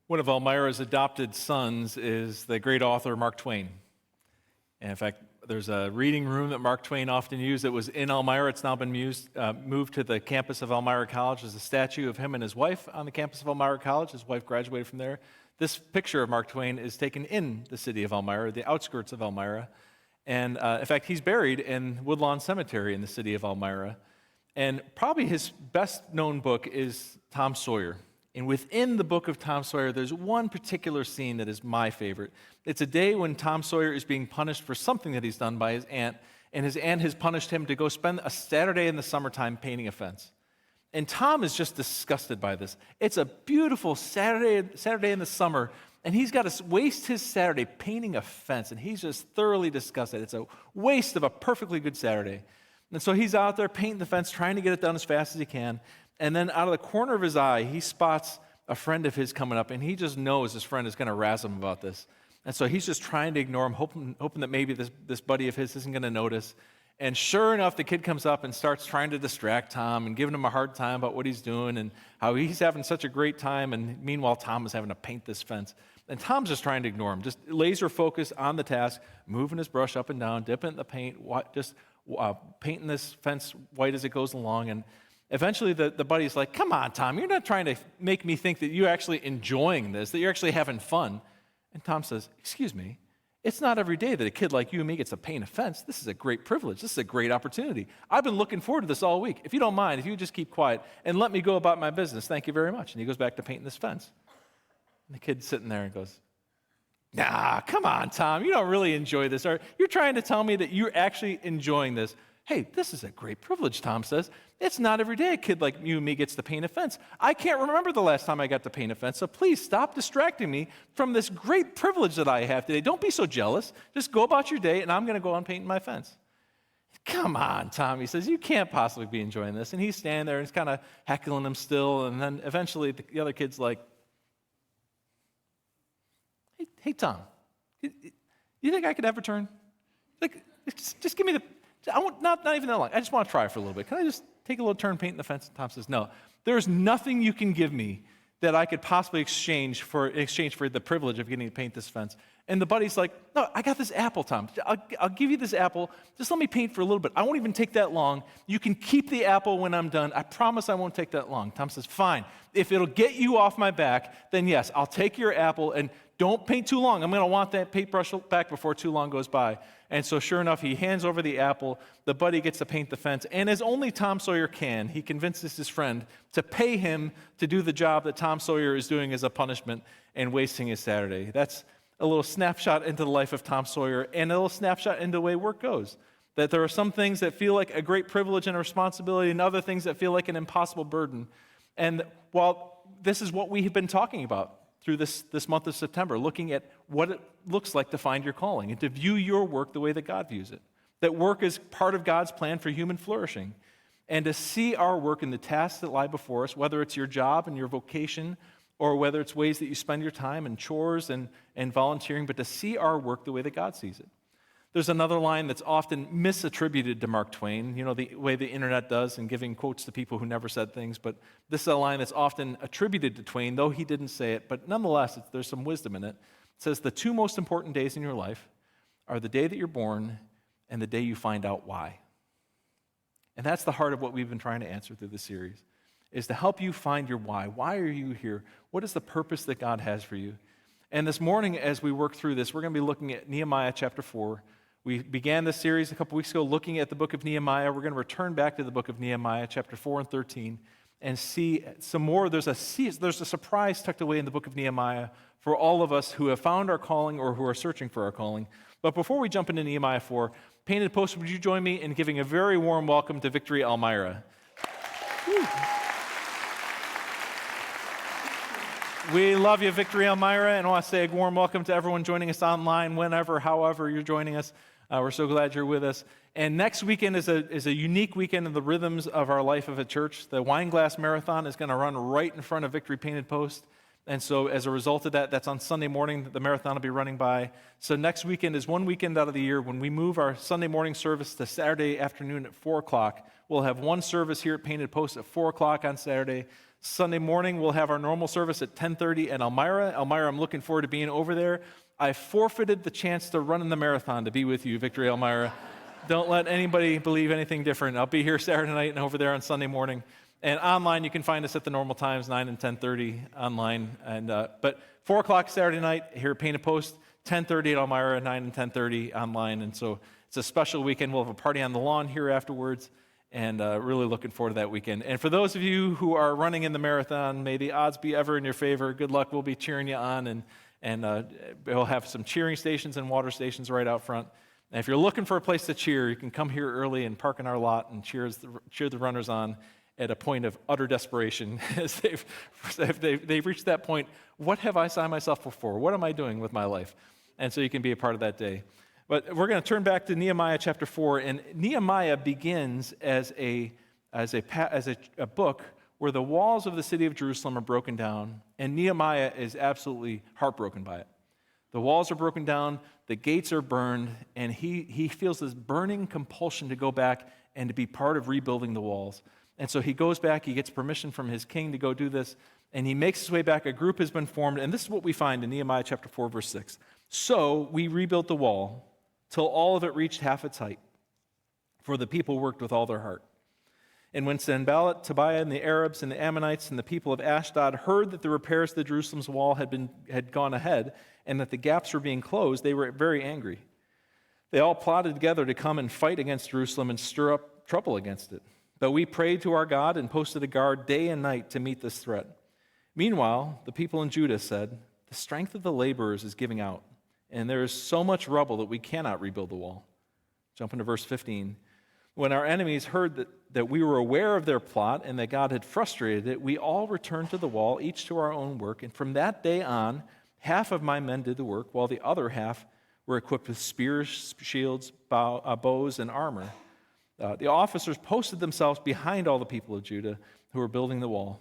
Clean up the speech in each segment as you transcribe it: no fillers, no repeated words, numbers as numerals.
One of Elmira's adopted sons is the great author Mark Twain. And in fact, there's a reading room that Mark Twain often used that was in Elmira. It's now been moved to the campus of Elmira College. There's a statue of him and his wife on the campus of Elmira College. His wife graduated from there. This picture of Mark Twain is taken in the city of Elmira, the outskirts of Elmira. And in fact, he's buried in Woodlawn Cemetery in the city of Elmira. And probably his best known book is Tom Sawyer. And within the book of Tom Sawyer, there's one particular scene that is my favorite. It's a day when Tom Sawyer is being punished for something that he's done by his aunt, and his aunt has punished him to go spend a Saturday in the summertime painting a fence. And Tom is just disgusted by this. It's a beautiful Saturday in the summer, and he's got to waste his Saturday painting a fence, and he's just thoroughly disgusted. It's a waste of a perfectly good Saturday. And so he's out there painting the fence, trying to get it done as fast as he can. And then out of the corner of his eye, he spots a friend of his coming up, and he just knows his friend is going to razz him about this. And so he's just trying to ignore him, hoping that maybe this buddy of his isn't going to notice. And sure enough, the kid comes up and starts trying to distract Tom and giving him a hard time about what he's doing and how he's having such a great time. And meanwhile, Tom is having to paint this fence. And Tom's just trying to ignore him, just laser focus on the task, moving his brush up and down, dipping it in the paint, just painting this fence white as it goes along. And eventually, the buddy's like, come on, Tom, you're not trying to make me think that you're actually enjoying this, that you're actually having fun. And Tom says, excuse me, it's not every day that a kid like you and me gets to paint a fence. This is a great privilege. This is a great opportunity. I've been looking forward to this all week. If you don't mind, if you just keep quiet and let me go about my business, thank you very much. And he goes back to painting this fence. And the kid's sitting there and goes, nah, come on, Tom, you don't really enjoy this. Or you're trying to tell me that you're actually enjoying this. Hey, this is a great privilege, Tom says. It's not every day a kid like you and me gets to paint a fence. I can't remember the last time I got to paint a fence, so please stop distracting me from this great privilege that I have today. Don't be so jealous. Just go about your day, and I'm going to go on painting my fence. Come on, Tom, he says, you can't possibly be enjoying this. And he's standing there, and he's kind of heckling him still, and then eventually the other kid's like, hey, Tom, you think I could have a turn? Like, just give me I want not even that long. I just want to try for a little bit. Can I just take a little turn painting the fence? And Tom says, no. There's nothing you can give me that I could possibly exchange for the privilege of getting to paint this fence. And the buddy's like, no, I got this apple, Tom. I'll give you this apple. Just let me paint for a little bit. I won't even take that long. You can keep the apple when I'm done. I promise I won't take that long. Tom says, fine. If it'll get you off my back, then yes, I'll take your apple and don't paint too long. I'm going to want that paintbrush back before too long goes by. And so sure enough, he hands over the apple. The buddy gets to paint the fence. And as only Tom Sawyer can, he convinces his friend to pay him to do the job that Tom Sawyer is doing as a punishment and wasting his Saturday. That's a little snapshot into the life of Tom Sawyer and a little snapshot into the way work goes. That there are some things that feel like a great privilege and a responsibility and other things that feel like an impossible burden. And while this is what we have been talking about through this month of September, looking at what it looks like to find your calling and to view your work the way that God views it. That work is part of God's plan for human flourishing. And to see our work in the tasks that lie before us, whether it's your job and your vocation, or whether it's ways that you spend your time in chores and volunteering, but to see our work the way that God sees it. There's another line that's often misattributed to Mark Twain, the way the internet does in giving quotes to people who never said things, but this is a line that's often attributed to Twain, though he didn't say it, but nonetheless, there's some wisdom in it. It says, the two most important days in your life are the day that you're born and the day you find out why. And that's the heart of what we've been trying to answer through this series, is to help you find your why. Why are you here? What is the purpose that God has for you? And this morning, as we work through this, we're going to be looking at Nehemiah chapter 4. We began this series a couple weeks ago looking at the book of Nehemiah. We're going to return back to the book of Nehemiah, chapter 4 and 13, and see some more. There's a surprise tucked away in the book of Nehemiah for all of us who have found our calling or who are searching for our calling. But before we jump into Nehemiah 4, Painted Post, would you join me in giving a very warm welcome to Victory Elmira? Woo. We love you, Victory Elmira, and I want to say a warm welcome to everyone joining us online, whenever, however you're joining us. We're so glad you're with us. And next weekend is a unique weekend in the rhythms of our life of a church. The Wine Glass Marathon is going to run right in front of Victory Painted Post. And so as a result of that, that's on Sunday morning, the marathon will be running by. So next weekend is one weekend out of the year when we move our Sunday morning service to Saturday afternoon at 4 o'clock. We'll have one service here at Painted Post at 4 o'clock on Saturday. Sunday morning, we'll have our normal service at 10:30 at Elmira. Elmira, I'm looking forward to being over there. I forfeited the chance to run in the marathon to be with you, Victory Elmira. Don't let anybody believe anything different. I'll be here Saturday night and over there on Sunday morning. And online, you can find us at the normal times, 9 and 10:30 online. But 4 o'clock Saturday night here at Painted Post, 10:30 at Elmira, 9 and 10:30 online. And so it's a special weekend. We'll have a party on the lawn here afterwards, and really looking forward to that weekend. And for those of you who are running in the marathon, may the odds be ever in your favor. Good luck. We'll be cheering you on, and we'll have some cheering stations and water stations right out front. And if you're looking for a place to cheer, you can come here early and park in our lot and cheer the runners on at a point of utter desperation as they've reached that point. What have I signed myself up for? What am I doing with my life? And so you can be a part of that day. But we're going to turn back to Nehemiah chapter 4, and Nehemiah begins as a book where the walls of the city of Jerusalem are broken down, and Nehemiah is absolutely heartbroken by it. The walls are broken down, the gates are burned, and he feels this burning compulsion to go back and to be part of rebuilding the walls. And so he goes back, he gets permission from his king to go do this, and he makes his way back. A group has been formed, and this is what we find in Nehemiah chapter 4, verse 6. So we rebuilt the wall till all of it reached half its height, for the people worked with all their heart. And when Sanballat, Tobiah, and the Arabs, and the Ammonites, and the people of Ashdod heard that the repairs to Jerusalem's wall had gone ahead, and that the gaps were being closed, they were very angry. They all plotted together to come and fight against Jerusalem and stir up trouble against it. But we prayed to our God and posted a guard day and night to meet this threat. Meanwhile, the people in Judah said, "The strength of the laborers is giving out, and there is so much rubble that we cannot rebuild the wall." Jump into verse 15. When our enemies heard that we were aware of their plot and that God had frustrated it, we all returned to the wall, each to our own work. And from that day on, half of my men did the work, while the other half were equipped with spears, shields, bows, and armor. The officers posted themselves behind all the people of Judah who were building the wall.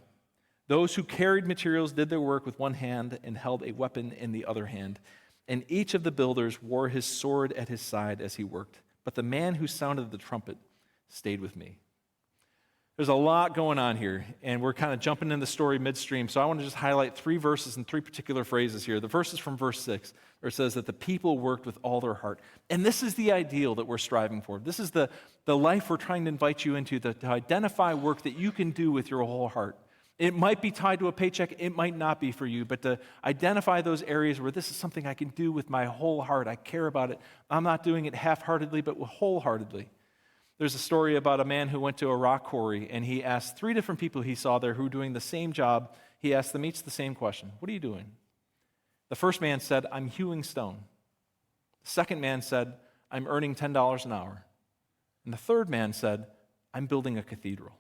Those who carried materials did their work with one hand and held a weapon in the other hand. And each of the builders wore his sword at his side as he worked. But the man who sounded the trumpet stayed with me. There's a lot going on here, and we're kind of jumping in the story midstream, so I want to just highlight 3 verses and 3 particular phrases here. The verse is from verse 6, where it says that the people worked with all their heart. And this is the ideal that we're striving for. This is the life we're trying to invite you into, to identify work that you can do with your whole heart. It might be tied to a paycheck, it might not be for you, but to identify those areas where this is something I can do with my whole heart. I care about it. I'm not doing it half-heartedly, but wholeheartedly. There's a story about a man who went to a rock quarry, and he asked 3 different people he saw there who were doing the same job. He asked them each the same question: "What are you doing?" The first man said, "I'm hewing stone." The second man said, "I'm earning $10 an hour." And the third man said, "I'm building a cathedral."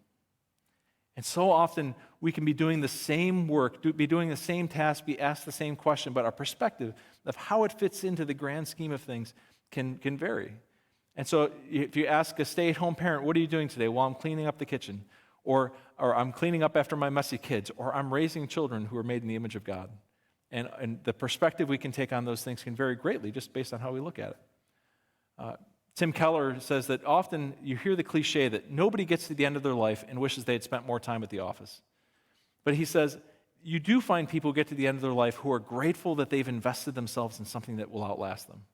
And so often we can be doing the same work, be doing the same task, be asked the same question, but our perspective of how it fits into the grand scheme of things can vary. And so if you ask a stay-at-home parent, "What are you doing today?" "Well, I'm cleaning up the kitchen," or "I'm cleaning up after my messy kids," or "I'm raising children who are made in the image of God." And the perspective we can take on those things can vary greatly just based on how we look at it. Tim Keller says that often you hear the cliche that nobody gets to the end of their life and wishes they had spent more time at the office. But he says you do find people who get to the end of their life who are grateful that they've invested themselves in something that will outlast them,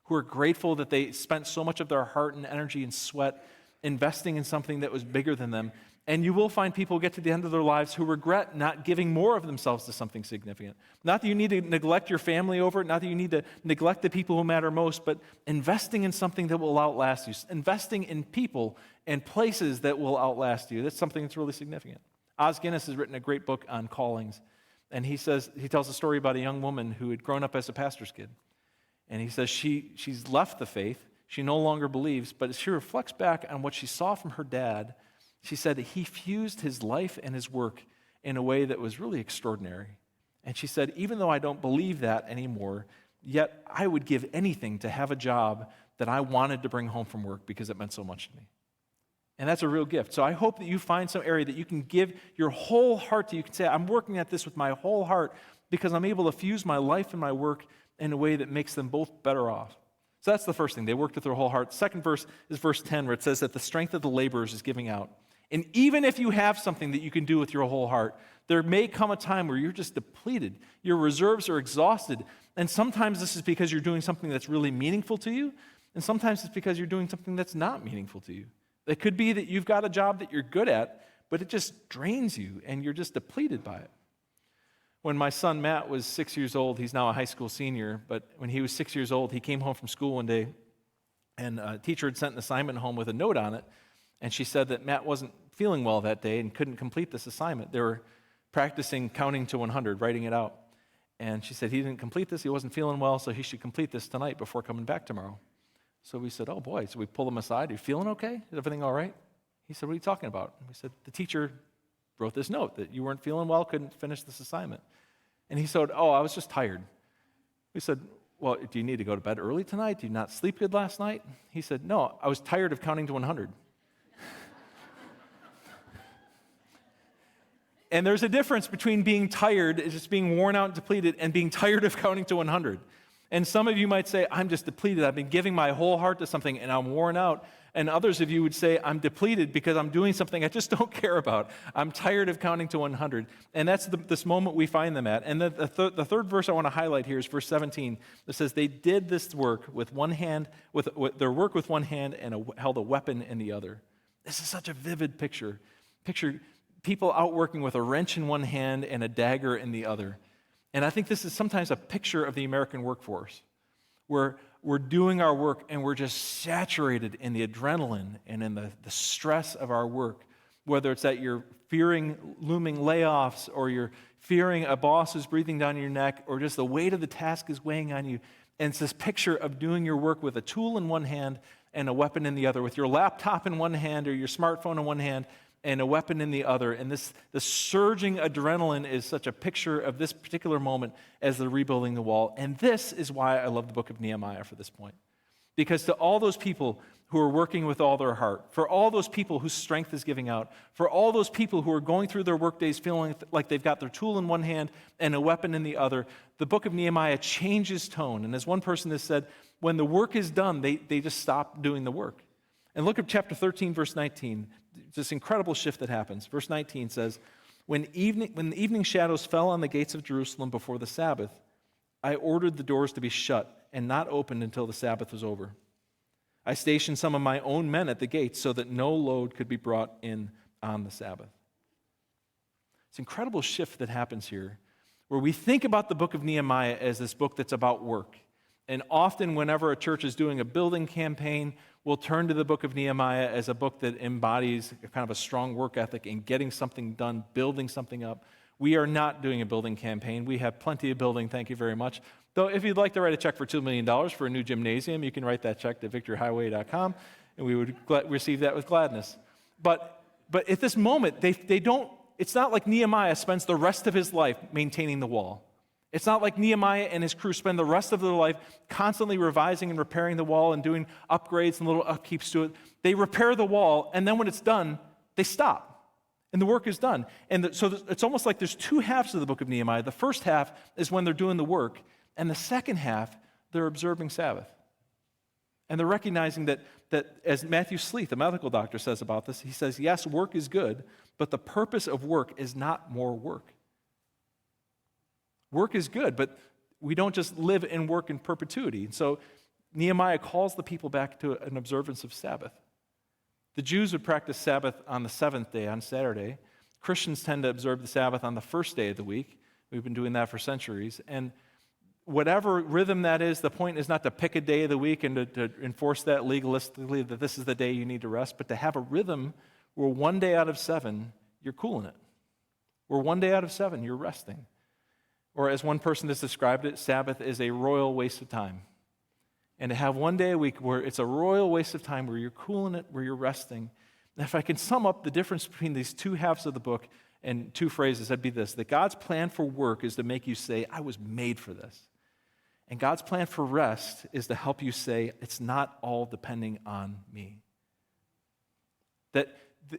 who are grateful that they spent so much of their heart and energy and sweat investing in something that was bigger than them. And you will find people get to the end of their lives who regret not giving more of themselves to something significant. Not that you need to neglect your family over it, not that you need to neglect the people who matter most, but investing in something that will outlast you, investing in people and places that will outlast you. That's something that's really significant. Os Guinness has written a great book on callings, and he tells a story about a young woman who had grown up as a pastor's kid. And he says she's left the faith, she no longer believes, but as she reflects back on what she saw from her dad, she said he fused his life and his work in a way that was really extraordinary. And she said, even though I don't believe that anymore, yet I would give anything to have a job that I wanted to bring home from work because it meant so much to me. And that's a real gift. So I hope that you find some area that you can give your whole heart to. You can say, I'm working at this with my whole heart because I'm able to fuse my life and my work in a way that makes them both better off. So that's the first thing. They worked with their whole heart. Second verse is verse 10, where it says that the strength of the laborers is giving out. And even if you have something that you can do with your whole heart, there may come a time where you're just depleted. Your reserves are exhausted. And sometimes this is because you're doing something that's really meaningful to you, and sometimes it's because you're doing something that's not meaningful to you. It could be that you've got a job that you're good at, but it just drains you, and you're just depleted by it. When my son Matt was 6 years old, he's now a high school senior, but when he was 6 years old, he came home from school one day, and a teacher had sent an assignment home with a note on it, and she said that Matt wasn't feeling well that day and couldn't complete this assignment. They were practicing counting to 100, writing it out. And she said he didn't complete this, he wasn't feeling well, so he should complete this tonight before coming back tomorrow. So we said, oh boy. So we pulled him aside. Are you feeling okay? Is everything all right? He said, what are you talking about? And we said, the teacher wrote this note that you weren't feeling well, couldn't finish this assignment. And he said, oh, I was just tired. We said, well, do you need to go to bed early tonight? Did you not sleep good last night? He said, no, I was tired of counting to 100. And there's a difference between being tired, just being worn out and depleted, and being tired of counting to 100. And some of you might say, I'm just depleted. I've been giving my whole heart to something, and I'm worn out. And others of you would say, I'm depleted because I'm doing something I just don't care about. I'm tired of counting to 100. And that's this moment we find them at. And the third verse I want to highlight here is verse 17. That says, they did this work with one hand, with their work with one hand, and held a weapon in the other. This is such a vivid picture. Picture people out working with a wrench in one hand and a dagger in the other. And I think this is sometimes a picture of the American workforce, where we're doing our work and we're just saturated in the adrenaline and in the stress of our work, whether it's that you're fearing looming layoffs, or you're fearing a boss who's breathing down your neck, or just the weight of the task is weighing on you. And it's this picture of doing your work with a tool in one hand and a weapon in the other, with your laptop in one hand or your smartphone in one hand and a weapon in the other. And this surging adrenaline is such a picture of this particular moment as they're rebuilding the wall. And this is why I love the book of Nehemiah for this point. Because to all those people who are working with all their heart, for all those people whose strength is giving out, for all those people who are going through their work days feeling like they've got their tool in one hand and a weapon in the other, the book of Nehemiah changes tone. And as one person has said, when the work is done, they just stop doing the work. And look at chapter 13, verse 19. This incredible shift that happens. Verse 19 says, when the evening shadows fell on the gates of Jerusalem before the Sabbath, I ordered the doors to be shut and not opened until the Sabbath was over. I stationed some of my own men at the gates so that no load could be brought in on the Sabbath. It's an incredible shift that happens here, where we think about the book of Nehemiah as this book that's about work. And often whenever a church is doing a building campaign, we'll turn to the book of Nehemiah as a book that embodies kind of a strong work ethic in getting something done, building something up. We are not doing a building campaign. We have plenty of building, thank you very much. Though if you'd like to write a check for $2 million for a new gymnasium, you can write that check to victoryhighway.com, and we would receive that with gladness. But at this moment, they don't, it's not like Nehemiah spends the rest of his life maintaining the wall. It's not like Nehemiah and his crew spend the rest of their life constantly revising and repairing the wall and doing upgrades and little upkeeps to it. They repair the wall, and then when it's done, they stop, and the work is done. And so it's almost like there's two halves of the book of Nehemiah. The first half is when they're doing the work, and the second half, they're observing Sabbath. And they're recognizing that as Matthew Sleeth, the medical doctor, says about this, he says, yes, work is good, but the purpose of work is not more work. Work is good, but we don't just live and work in perpetuity. And so Nehemiah calls the people back to an observance of Sabbath. The Jews would practice Sabbath on the seventh day, on Saturday. Christians tend to observe the Sabbath on the first day of the week. We've been doing that for centuries. And whatever rhythm that is, the point is not to pick a day of the week and to enforce that legalistically, that this is the day you need to rest, but to have a rhythm where one day out of 7, you're cooling it. Where one day out of 7, you're resting. Or as one person has described it, Sabbath is a royal waste of time. And to have one day a week where it's a royal waste of time, where you're cooling it, where you're resting. And if I can sum up the difference between these two halves of the book in 2 phrases, that'd be this: that God's plan for work is to make you say, I was made for this. And God's plan for rest is to help you say, it's not all depending on me. That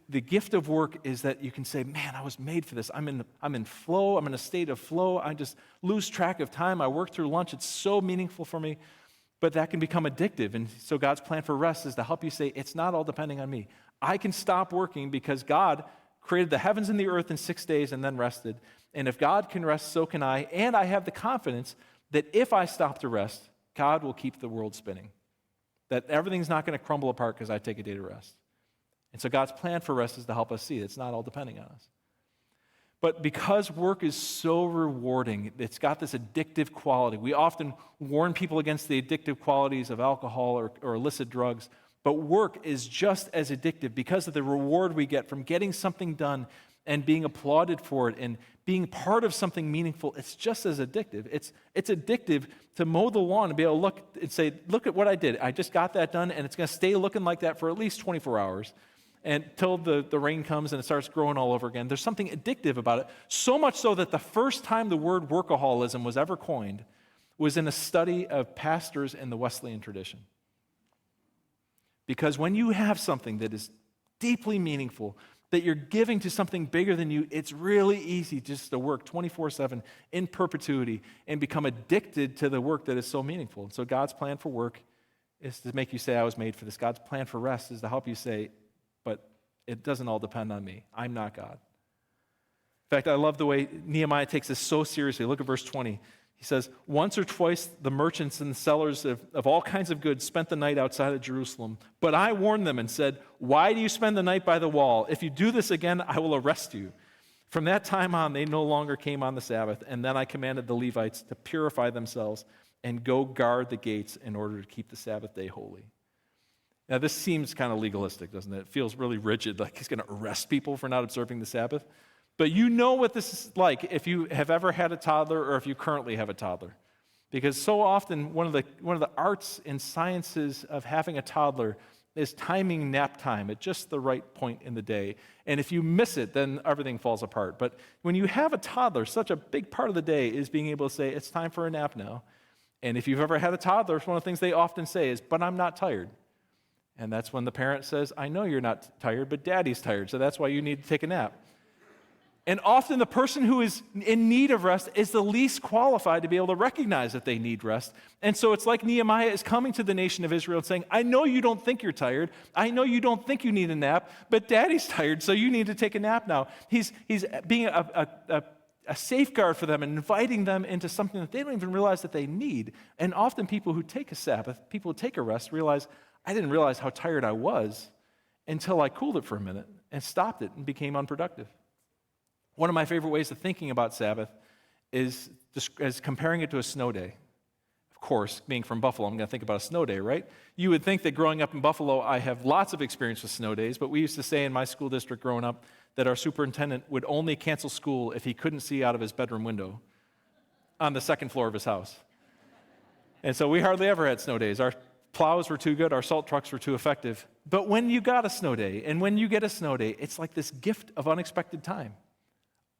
the gift of work is that you can say, man, I was made for this. I'm in flow. I'm in a state of flow. I just lose track of time. I work through lunch. It's so meaningful for me. But that can become addictive. And so God's plan for rest is to help you say, it's not all depending on me. I can stop working because God created the heavens and the earth in 6 days and then rested. And if God can rest, so can I. And I have the confidence that if I stop to rest, God will keep the world spinning. That everything's not going to crumble apart because I take a day to rest. And so God's plan for rest is to help us see it's not all depending on us. But because work is so rewarding, it's got this addictive quality. We often warn people against the addictive qualities of alcohol or illicit drugs, but work is just as addictive because of the reward we get from getting something done and being applauded for it and being part of something meaningful. It's just as addictive. It's addictive to mow the lawn and be able to look and say, look at what I did. I just got that done, and it's going to stay looking like that for at least 24 hours. Until the rain comes and it starts growing all over again. There's something addictive about it, so much so that the first time the word workaholism was ever coined was in a study of pastors in the Wesleyan tradition. Because when you have something that is deeply meaningful, that you're giving to something bigger than you, it's really easy just to work 24/7 in perpetuity and become addicted to the work that is so meaningful. And so God's plan for work is to make you say, I was made for this. God's plan for rest is to help you say, but it doesn't all depend on me. I'm not God. In fact, I love the way Nehemiah takes this so seriously. Look at verse 20. He says, once or twice the merchants and sellers of all kinds of goods spent the night outside of Jerusalem. But I warned them and said, why do you spend the night by the wall? If you do this again, I will arrest you. From that time on, they no longer came on the Sabbath. And then I commanded the Levites to purify themselves and go guard the gates in order to keep the Sabbath day holy. Now, this seems kind of legalistic, doesn't it? It feels really rigid, like he's going to arrest people for not observing the Sabbath. But you know what this is like if you have ever had a toddler or if you currently have a toddler. Because so often, one of the arts and sciences of having a toddler is timing nap time at just the right point in the day. And if you miss it, then everything falls apart. But when you have a toddler, such a big part of the day is being able to say, it's time for a nap now. And if you've ever had a toddler, one of the things they often say is, but I'm not tired. And that's when the parent says, I know you're not tired, but daddy's tired, so that's why you need to take a nap. And often the person who is in need of rest is the least qualified to be able to recognize that they need rest. And so it's like Nehemiah is coming to the nation of Israel and saying, I know you don't think you're tired. I know you don't think you need a nap, but daddy's tired, so you need to take a nap now. He's being a safeguard for them and inviting them into something that they don't even realize that they need. And often people who take a Sabbath, people who take a rest, realize, I didn't realize how tired I was until I cooled it for a minute and stopped it and became unproductive. One of my favorite ways of thinking about Sabbath is comparing it to a snow day. Of course, being from Buffalo, I'm going to think about a snow day, right? You would think that growing up in Buffalo, I have lots of experience with snow days, but we used to say in my school district growing up that our superintendent would only cancel school if he couldn't see out of his bedroom window on the second floor of his house. And so we hardly ever had snow days. Our plows were too good, our salt trucks were too effective. But when you got a snow day, and when you get a snow day, it's like this gift of unexpected time.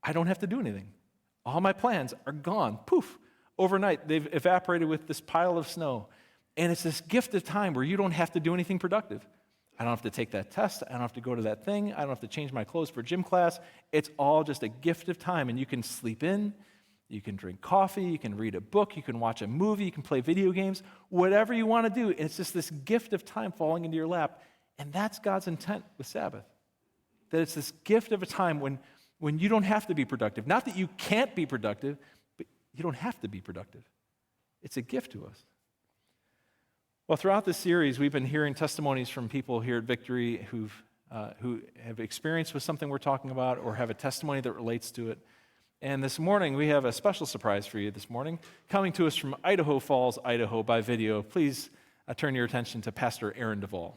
I don't have to do anything. All my plans are gone. Poof. Overnight, they've evaporated with this pile of snow. And it's this gift of time where you don't have to do anything productive. I don't have to take that test. I don't have to go to that thing. I don't have to change my clothes for gym class. It's all just a gift of time. And you can sleep in. You can drink coffee. You can read a book. You can watch a movie. You can play video games. Whatever you want to do. It's just this gift of time falling into your lap. And that's God's intent with Sabbath. That it's this gift of a time when you don't have to be productive. Not that you can't be productive, but you don't have to be productive. It's a gift to us. Well, throughout this series, we've been hearing testimonies from people here at Victory who have experience with something we're talking about or have a testimony that relates to it. And this morning, we have a special surprise for you this morning, coming to us from Idaho Falls, Idaho by video. Please turn your attention to Pastor Aaron Duvall.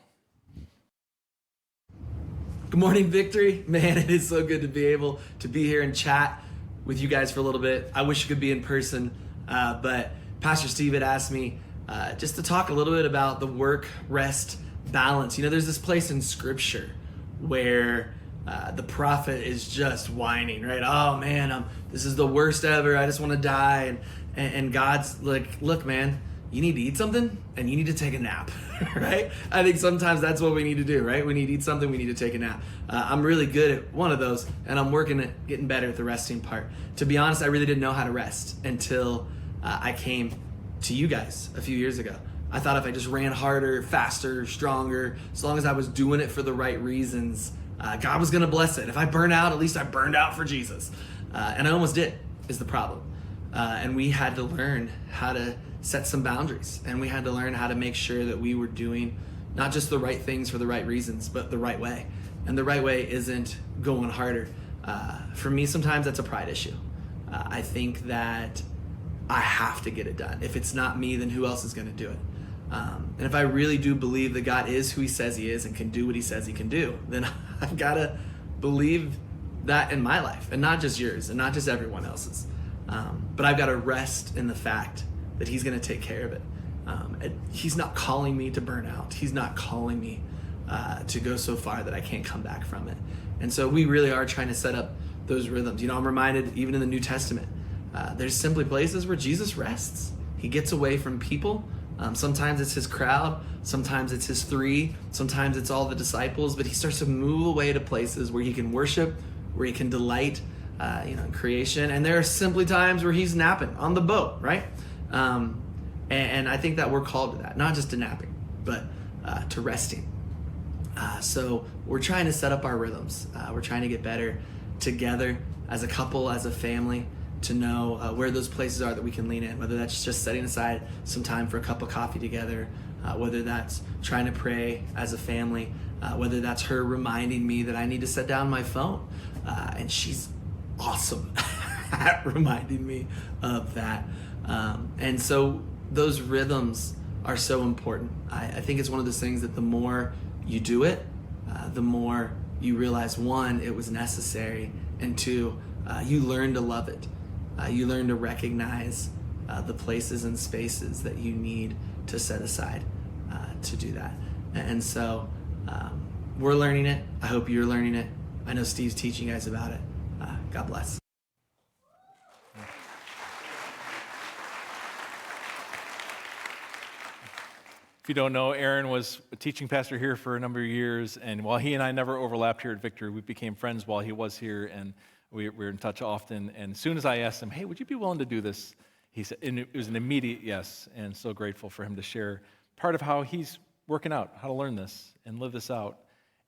Good morning, Victory. Man, it is so good to be able to be here and chat with you guys for a little bit. I wish you could be in person, but Pastor Steve had asked me just to talk a little bit about the work-rest balance. You know, there's this place in Scripture where the prophet is just whining, right? Oh man, this is the worst ever. I just want to die. And God's like, look, man, you need to eat something and you need to take a nap, right? I think sometimes that's what we need to do, right? We need to eat something, we need to take a nap. I'm really good at one of those, and I'm working at getting better at the resting part. To be honest, I really didn't know how to rest until I came to you guys a few years ago. I thought if I just ran harder, faster, stronger, as long as I was doing it for the right reasons, God was gonna bless it. If I burn out, at least I burned out for Jesus. And I almost did, is the problem. And we had to learn how to set some boundaries, and we had to learn how to make sure that we were doing not just the right things for the right reasons, but the right way. And the right way isn't going harder. For me, sometimes that's a pride issue. I think that I have to get it done. If it's not me, then who else is going to do it? And if I really do believe that God is who he says he is and can do what he says he can do, then I've got to believe that in my life, and not just yours and not just everyone else's. But I've got to rest in the fact that he's going to take care of it. He's not calling me to burn out. He's not calling me to go so far that I can't come back from it. And so we really are trying to set up those rhythms. I'm reminded even in the New Testament, there's simply places where Jesus rests. He gets away from people. Sometimes it's his crowd. Sometimes it's his three. Sometimes it's all the disciples. But he starts to move away to places where he can worship, where he can delight in creation. And there are simply times where he's napping on the boat, right? And I think that we're called to that, not just to napping, but to resting. So we're trying to set up our rhythms. We're trying to get better together as a couple, as a family, to know where those places are that we can lean in, whether that's just setting aside some time for a cup of coffee together, whether that's trying to pray as a family, whether that's her reminding me that I need to set down my phone. And she's awesome at reminding me of that. And so those rhythms are so important. I think it's one of those things that the more you do it, the more you realize, one, it was necessary, and two, you learn to love it. You learn to recognize the places and spaces that you need to set aside to do that. And so we're learning it. I hope you're learning it. I know Steve's teaching you guys about it. God bless. If you don't know, Aaron was a teaching pastor here for a number of years, and while he and I never overlapped here at Victory, we became friends while he was here, and we were in touch often. And as soon as I asked him, hey, would you be willing to do this? He said, and it was an immediate yes, and so grateful for him to share part of how he's working out, how to learn this and live this out.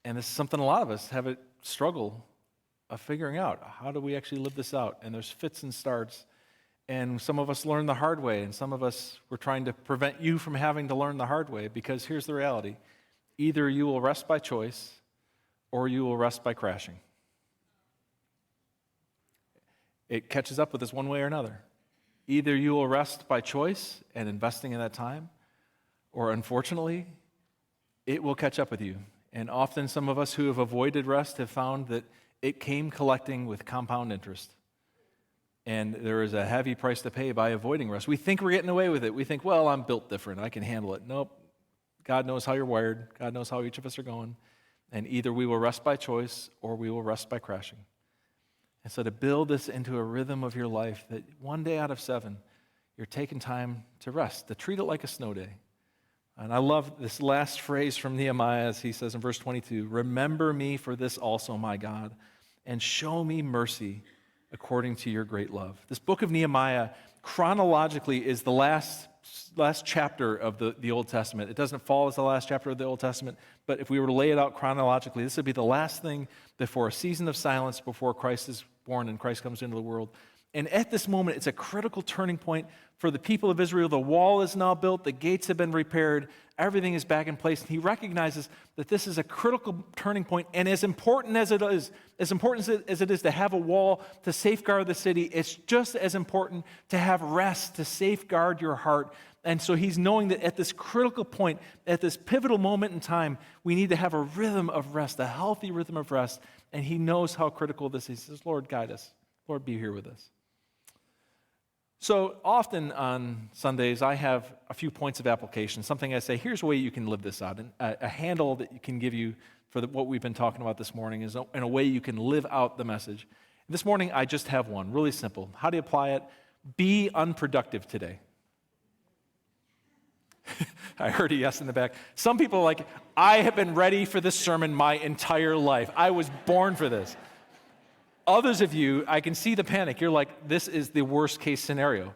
And this is something a lot of us have a struggle of figuring out. How do we actually live this out? And there's fits and starts. And some of us learn the hard way, and some of us, we're trying to prevent you from having to learn the hard way, because here's the reality. Either you will rest by choice, or you will rest by crashing. It catches up with us one way or another. Either you will rest by choice and investing in that time, or unfortunately, it will catch up with you. And often some of us who have avoided rest have found that it came collecting with compound interest. And there is a heavy price to pay by avoiding rest. We think we're getting away with it. We think, well, I'm built different. I can handle it. Nope. God knows how you're wired. God knows how each of us are going. And either we will rest by choice or we will rest by crashing. And so to build this into a rhythm of your life, that one day out of 7, you're taking time to rest, to treat it like a snow day. And I love this last phrase from Nehemiah, as he says in verse 22, remember me for this also, my God, and show me mercy according to your great love. This book of Nehemiah chronologically is the last chapter of the Old Testament. It doesn't fall as the last chapter of the Old Testament, but if we were to lay it out chronologically, this would be the last thing before a season of silence, before Christ is born and Christ comes into the world. And at this moment, it's a critical turning point for the people of Israel. The wall is now built, the gates have been repaired, everything is back in place. And he recognizes that this is a critical turning point, and as important as it is to have a wall to safeguard the city, it's just as important to have rest to safeguard your heart. And so he's knowing that at this critical point, at this pivotal moment in time, we need to have a rhythm of rest, a healthy rhythm of rest. And he knows how critical this is. He says, Lord, guide us. Lord, be here with us. So often on Sundays, I have a few points of application, something I say, here's a way you can live this out, and a handle that you can give you for what we've been talking about this morning is in a way you can live out the message. This morning, I just have one, really simple. How do you apply it? Be unproductive today. I heard a yes in the back. Some people are like, I have been ready for this sermon my entire life. I was born for this. Others of you, I can see the panic. You're like, this is the worst case scenario.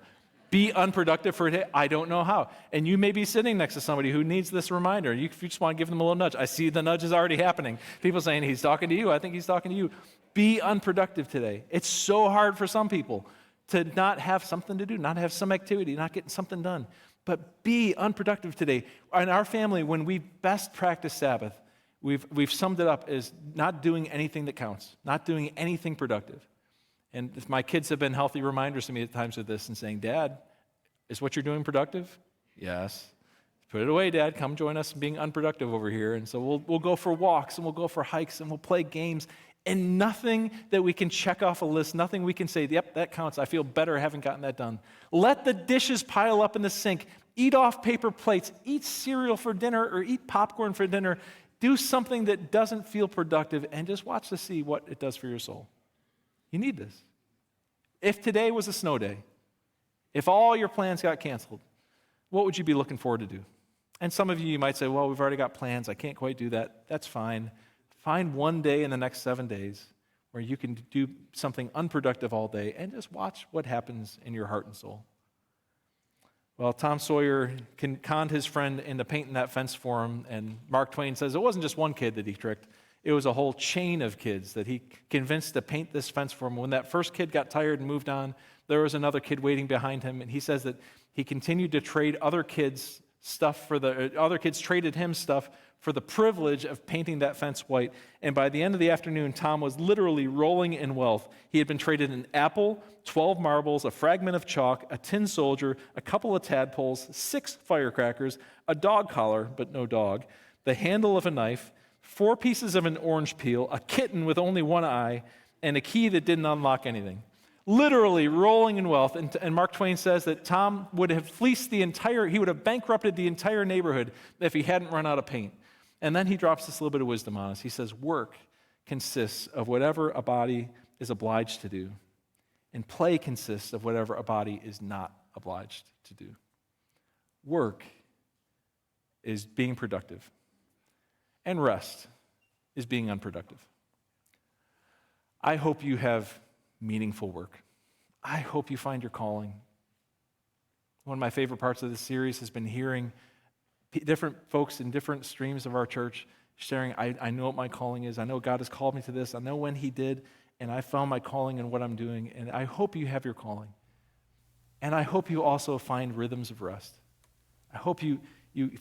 Be unproductive for a day. I don't know how. And you may be sitting next to somebody who needs this reminder. If you just want to give them a little nudge. I see the nudge is already happening. People saying, he's talking to you. I think he's talking to you. Be unproductive today. It's so hard for some people to not have something to do, not have some activity, not getting something done. But be unproductive today. In our family, when we best practice Sabbath, we've summed it up as not doing anything that counts, not doing anything productive. And my kids have been healthy reminders to me at times of this and saying, Dad, is what you're doing productive? Yes. Put it away, Dad. Come join us in being unproductive over here. And so we'll go for walks and we'll go for hikes and we'll play games. And nothing that we can check off a list, nothing we can say, yep, that counts. I feel better having gotten that done. Let the dishes pile up in the sink. Eat off paper plates. Eat cereal for dinner or eat popcorn for dinner. Do something that doesn't feel productive and just watch to see what it does for your soul. You need this. If today was a snow day, if all your plans got canceled, what would you be looking forward to do? And some of you might say, well, we've already got plans. I can't quite do that. That's fine. Find one day in the next 7 days where you can do something unproductive all day and just watch what happens in your heart and soul. Well, Tom Sawyer conned his friend into painting that fence for him, and Mark Twain says it wasn't just one kid that he tricked. It was a whole chain of kids that he convinced to paint this fence for him. When that first kid got tired and moved on, there was another kid waiting behind him, and he says that he continued to trade other kids other kids traded him stuff for the privilege of painting that fence white. And by the end of the afternoon, Tom was literally rolling in wealth. He had been traded an apple, 12 marbles, a fragment of chalk, a tin soldier, a couple of tadpoles, 6 firecrackers, a dog collar, but no dog, the handle of a knife, 4 pieces of an orange peel, a kitten with only one eye, and a key that didn't unlock anything. Literally rolling in wealth. And Mark Twain says that Tom would have he would have bankrupted the entire neighborhood if he hadn't run out of paint. And then he drops this little bit of wisdom on us. He says, work consists of whatever a body is obliged to do, and play consists of whatever a body is not obliged to do. Work is being productive, and rest is being unproductive. I hope you have meaningful work. I hope you find your calling. One of my favorite parts of this series has been hearing different folks in different streams of our church sharing, I know what my calling is. I know God has called me to this. I know when he did, and I found my calling in what I'm doing. And I hope you have your calling. And I hope you also find rhythms of rest. I hope you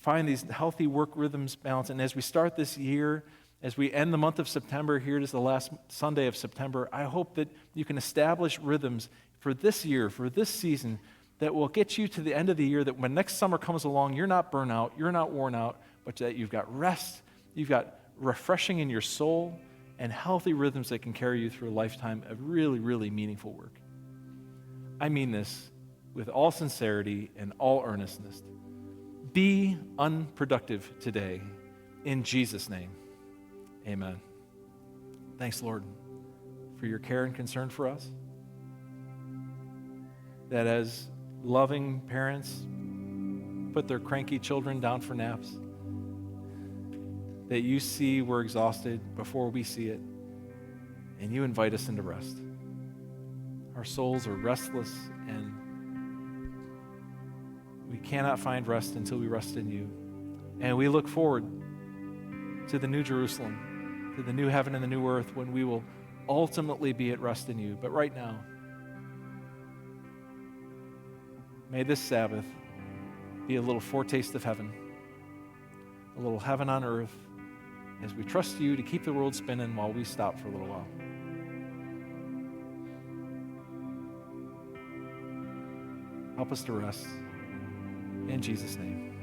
find these healthy work rhythms balance. And as we start this year, as we end the month of September, here it is the last Sunday of September, I hope that you can establish rhythms for this year, for this season, that will get you to the end of the year, that when next summer comes along, you're not burnt out, you're not worn out, but that you've got rest, you've got refreshing in your soul, and healthy rhythms that can carry you through a lifetime of really, really meaningful work. I mean this with all sincerity and all earnestness. Be unproductive today, in Jesus' name. Amen. Thanks, Lord, for your care and concern for us. That as loving parents put their cranky children down for naps, that you see we're exhausted before we see it, and you invite us into rest. Our souls are restless, and we cannot find rest until we rest in you. And we look forward to the New Jerusalem, to the new heaven and the new earth, when we will ultimately be at rest in you. But right now, may this Sabbath be a little foretaste of heaven, a little heaven on earth, as we trust you to keep the world spinning while we stop for a little while. Help us to rest. In Jesus' name.